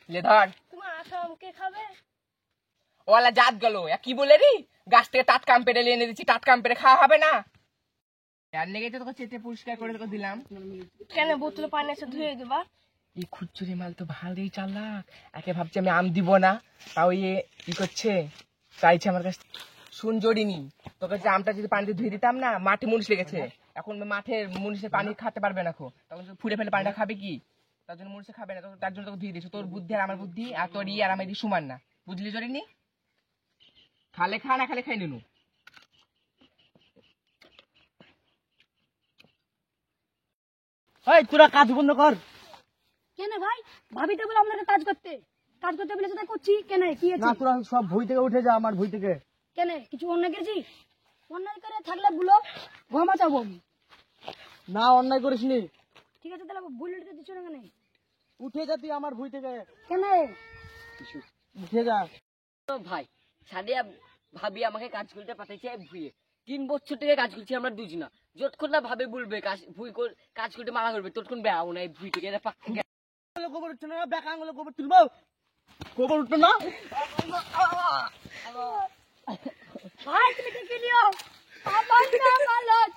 ले धर তোমার আসাম কে খাবে ওলা জাত গেল কি বলে রে গাছ থেকে টাটকা আম পেড়ে এনে দিচ্ছি টাটকা আম পেড়ে খাওয়া হবে না আর লেগে তো তোকে চেটে পরিষ্কার করে তোকে দিলাম কেন বোতলে পানি এসে ধুয়ে দেবা এই খুচুরি মাল তো ভালোই চালাক একে ভাবছি আমি আম দিব না তাও ইয়ে কি করছে চাইছে আমার কাছে শুন জড়িনি তোকে যে আমটা যদি পানিতে ধুয়ে দিতাম না মাঠে মুনিশ লেগেছে এখন মাঠে মুনিশের পানি খেতে পারবে না তখন ফুটে ফেলে পানিটা খাবে কি তার জন্য মুনিশে খাবে না তার জন্য তোকে ধুয়ে দিয়েছো তোর বুদ্ধি আর আমার বুদ্ধি আর তোর ই আর আমার সমান না বুঝলি জড়িনি খালে খা না খালে খাই নিনু এই তোরা কাজ বন্ধ কর কেন ভাই ভাবি তো বলে আপনাকে কাজ করতে বলেছে তাই করছি কেন কি না আছে তোরা সব ভুই থেকে উঠে যা আমার ভুই থেকে কেন কিছু অন্যায় করেছি অন্যায় করে থাকলে বলো ঘুমা যাবো আমি না অন্যায় করিসনি ঠিক আছে তাহলে বুলেটটা দিচ্ছ না কেন উঠে যা তুই আমার ভুই থেকে কেন উঠে যা ভাই সাদিয়া ভাবি আমাকে কাজ করতে পাঠাইছে ভুইয়ে 3 বছর থেকে কাজ করছি আমরা দুজনা যতক্ষণ না ভাবে বলবে কাজ করতে মানা করবে ততক্ষণ বেড়াবো না এই ভুই থেকে এটা পাক্কা গোবর উঠছে না ব্যাক আঙুলে গোবর তুলবো গোবর উঠতো না ভাই তুমি দেখে নিও আমার নাম আলাদ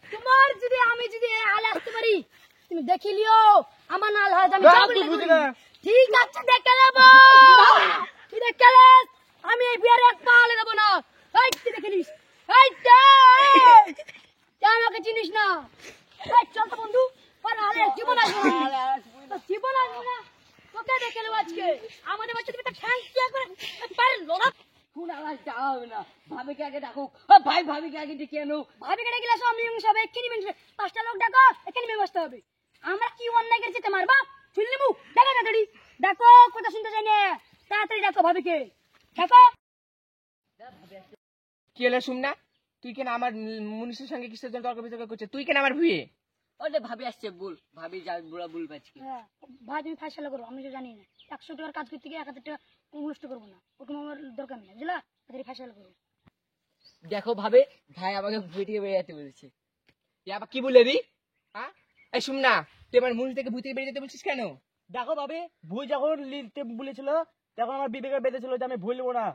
তোমার যদি আমি যদি আল আসতে পারি তুমি দেখে নিও আমার নাল হয় আমি যা যাব তুই বুঝি না। ঠিক আছে দেখে নেব তুই দেখে নে আমি এই বিয়ারে এক পা লাগাবো না এই তুই দেখে নিস এই তুই আমাকে চিনিস না এই চল তো বন্ধু আর আরে জীবন আসবে না জীবন আসবে না তোকে দেখে নেব আজকে আমাদের বাচ্চা তুমি তো ঠ্যাং করে পারে লোড়া কোন আওয়াজ যাওয়া হবে না ভাবিকে আগে ডাকো ভাই ভাবিকে আগে ডেকে আনো ভাবিকে ডেকে আসো আমি সব এক্ষুনি মেনছে 5টা লোক ডাকো এক্ষুনি মেয়ে বসতে হবে আমরা কি অন্যায় করেছি তোমার বাপ শুনলি মু ডাকো তাড়াতাড়ি ডাকো কথা শুনতে চাই না তাড়াতাড়ি ডাকো ভাবিকে ডাকো কি হলো শুন না তুই কেন আমার মুনিশের সঙ্গে কিসের জন্য তর্ক বিতর্ক করছিস তুই কেন আমার ভুয়ে ওরে ভাবি আসছে বল ভাবি যা বুড়া বলবে আজকে ভাই তুমি ফাইসলা করো আমি তো জানি না 100 টাকার কাজ করতে গিয়ে 1000 টাকা নষ্ট করবো না ওরকম আমার দরকার নেই বুঝলা তাড়াতাড়ি ফাইসলা করো দেখো ভাবে ভাই আমাকে ভুই থেকে বেরিয়ে যেতে বলেছে আবার কি বলে রি হ্যাঁ এই শুন না তুই আমার মুনিশ থেকে ভুই থেকে বেরিয়ে যেতে বলছিস কেন দেখো ভাবি ভুই যখন লিখতে বলেছিল তখন আমার বিবেকে বেঁধেছিল যে আমি ভুলবো না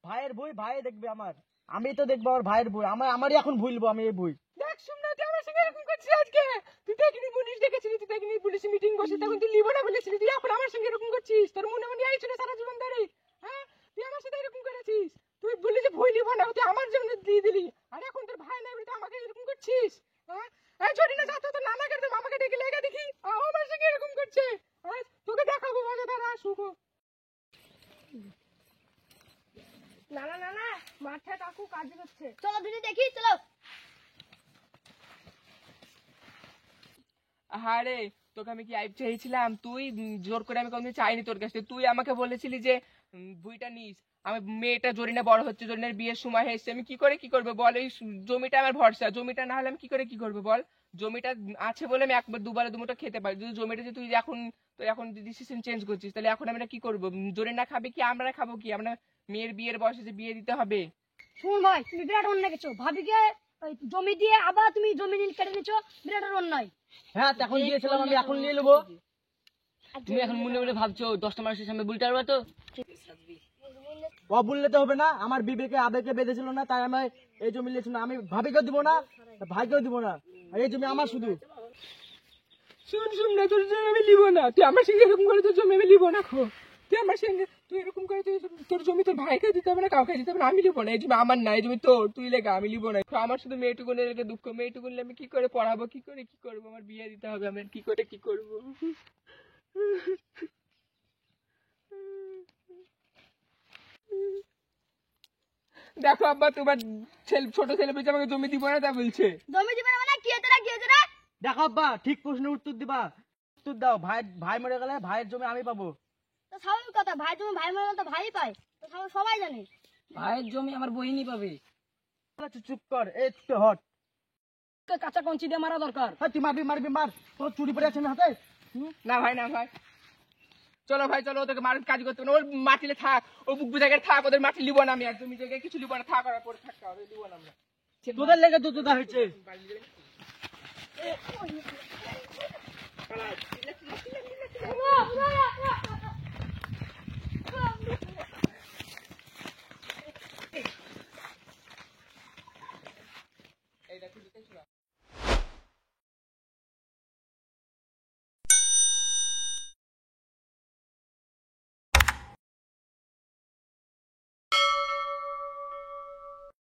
ভাইয়ের ভুই ভাই দেখবে আমার আমি তো দেখবো আমার ভাইয়ের ভুই আমারই এখন ভুলবো আমি এই ভুই দেখ শুন না তুই আমার সঙ্গে এরকম করছিস আজকে তুই দেখিনি মুনিশ ডেকেছিলি তুই দেখিনি পুলিশ মিটিং বসে তখন তুই লিবো না বলেছিলি তুই এখন আমার সঙ্গে এরকম করছিস তোর মনে মনে আইছিল সারা জীবন ধরে হ্যাঁ তুই আমার সাথে এরকম করেছিস তুই বললি যে ভুই লিবো না তুই আমার জন্য দিয়ে দিলি আর এখন তোর ভাই নাই বলে তুই আমাকে এরকম করছিস হ্যাঁ এই জড়ি না যাতো তো নানা করে মামাকে ডেকে লেগে দেখি আমার সঙ্গে এরকম করছে তোকে দেখাবো মজা তারা শুকো না না না না মাঠে কাকু কাজ করছে চলো দিদি দেখি চলো আরে তোকে আমি কি আইপ চাইছিলাম তুই জোর করে আমি কোনদিন চাইনি তোর কাছে তুই আমাকে বলেছিলি যে ভুইটা নিস আমি মেয়েটা জরিনা বড় হচ্ছে জরিনার বিয়ের সময় হয়েছে আমি কি করবো বল এই জমিটা আমার ভরসা জমিটা না হলে আমি কি করবো বল জমিটা আছে বলে আমি একবার দুবার দুমুটো খেতে পারি যদি জমিটা যে তুই এখন ডিসিশন চেঞ্জ করছিস তাহলে এখন আমরা কি করবো জরিনা খাবে কি আমরা খাবো কি আমরা মেয়ের বিয়ের বয়সে যে বিয়ে দিতে হবে শুন ভাই তুমি বিরাট অন্যায় গেছো ভাবিকে জমি দিয়ে আবার তুমি জমি নিয়ে কেটে নিছো বিরাট অন্যায় হ্যাঁ তখন দিয়েছিলাম আমি এখন নিয়ে নেবো তুমি এখন মনে মনে ভাবছো 10টা মানুষের সামনে বলতে পারবে তো বললে তো হবে না আমার বিবেকে আবেগে বেঁধেছিল না তাই আমি এই জমি নিয়েছি না আমি ভাবিকেও দিব না ভাইকেও দিব না আর এই জমি আমার শুধু শুন না তোর জমি আমি লিবো না তুই আমার সঙ্গে এরকম করে তোর জমি আমি লিবো না তুই আমার সঙ্গে তুই এরকম করে তোর জমি তোর ভাইকে দিতে হবে না কাউকে দিতে হবে না আমি লিবো না এই জমি আমার না এই জমি তোর তুই লেখা আমি লিবো না আমার শুধু মেয়েটুকুনের রেখে দুঃখ মেয়েটুকুনলে আমি কি করে পড়াবো কি করবো আমার বিয়ে দিতে হবে আমি কি করবো দেখো আব্বা তোমার ছোট ছেলে পেয়েছে আমাকে জমি দিব না তা বলছে জমি দিবে মানে কি হতে কি হতে রে দেখো আব্বা ঠিক প্রশ্নের উত্তর দিবা উত্তর দাও ভাই মরে গেলে ভাইয়ের জমি আমি পাবো তো স্বাভাবিক কথা ভাই তুমি ভাই মানে তো ভাই পায় তো সবাই জানে ভাইয়ের জমি আমার বহিনী পাবে চুপ কর এই হট কাঁচা কঞ্চি দিয়ে মারা দরকার তুই মারবি মার তোর চুরি পড়ে আছে না হাতে না ভাই চলো ভাই চলো ওদেরকে মার কাজ করতে ওর মাটিলে থাক ও বুক জায়গায় থাক ওদের মাটি লিবো না আমি আর তুমি জায়গায় কিছু লিবো না থাক আর পরে থাকতে হবে লিবো না আমরা তোদের লেগে দুধ হয়েছে